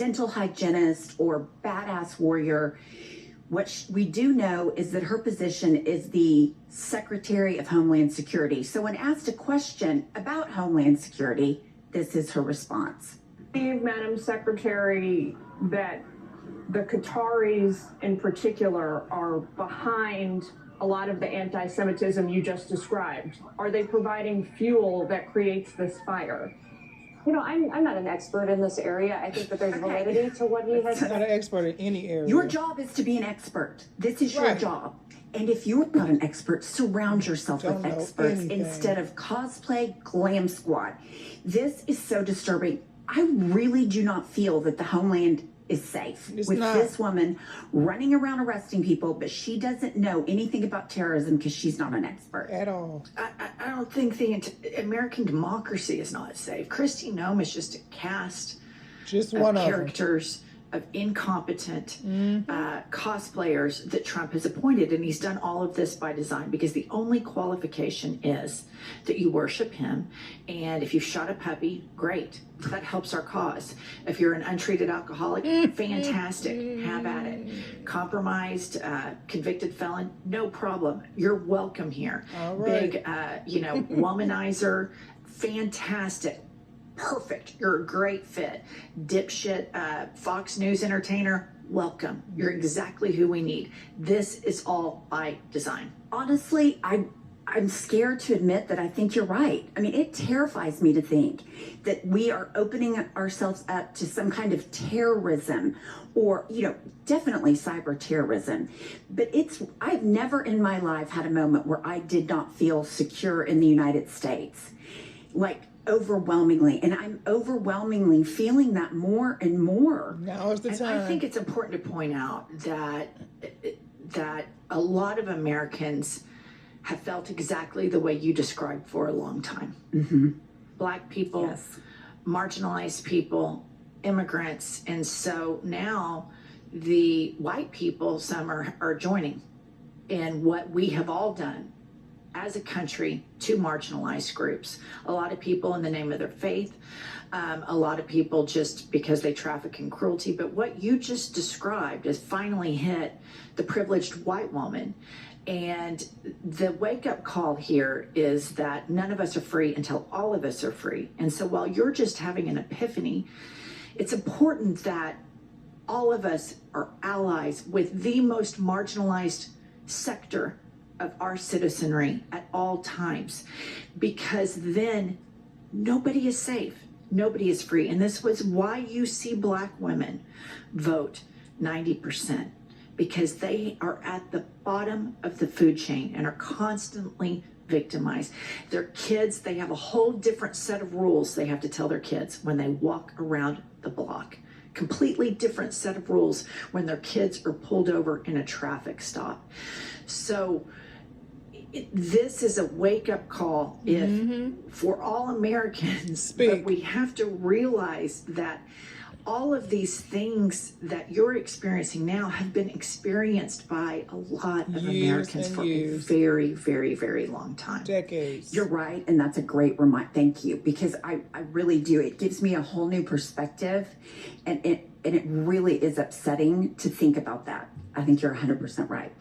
dental hygienist or badass warrior. What we do know is that her position is the Secretary of Homeland Security. So when asked a question about Homeland Security, this is her response. Madam Secretary, that the Qataris in particular are behind a lot of the anti-Semitism you just described. Are they providing fuel that creates this fire? You know, I'm not an expert in this area. I think that there's validity to what he has Not said. an expert in any area. Your job is to be an expert. This is your job. And if you're not an expert, surround yourself with experts instead of cosplay glam squad. This is so disturbing. I really do not feel that the Homeland is safe with this woman running around arresting people, but she doesn't know anything about terrorism because she's not an expert at all. I don't think the American democracy is not safe. Kristi Noem is just a cast Just one of of characters of incompetent cosplayers that Trump has appointed, and he's done all of this by design because the only qualification is that you worship him, and if you've shot a puppy, great, that helps our cause. If you're an untreated alcoholic, fantastic, have at it. Compromised, convicted felon, no problem, you're welcome here. All right. Big womanizer, fantastic, perfect, you're a great fit. Dipshit Fox News entertainer, welcome, you're exactly who we need. This is all by design. Honestly, I'm scared to admit that I think you're right. I mean, it terrifies me to think that we are opening ourselves up to some kind of terrorism or, definitely cyber terrorism. But I've never in my life had a moment where I did not feel secure in the United States. Like, overwhelmingly, and I'm overwhelmingly feeling that more and more. Now is the time. I think it's important to point out that a lot of Americans have felt exactly the way you described for a long time. Black people, marginalized people, immigrants, and so now the white people, some are joining in what we have all done as a country to marginalized groups. A lot of people in the name of their faith, a lot of people just because they traffic in cruelty. But what you just described has finally hit the privileged white woman. And the wake-up call here is that none of us are free until all of us are free. And so while you're just having an epiphany, it's important that all of us are allies with the most marginalized sector of our citizenry at all times, because then nobody is safe, nobody is free. And this was why you see Black women vote 90%, because they are at the bottom of the food chain and are constantly victimized. Their kids, they have a whole different set of rules they have to tell their kids when they walk around the block. Completely different set of rules when their kids are pulled over in a traffic stop. So this is a wake-up call for all Americans. But we have to realize that all of these things that you're experiencing now have been experienced by a lot of Americans for a very, very, very long time. Decades. You're right, and that's a great reminder. Thank you, because I really do. It gives me a whole new perspective, and it really is upsetting to think about that. I think you're 100% right.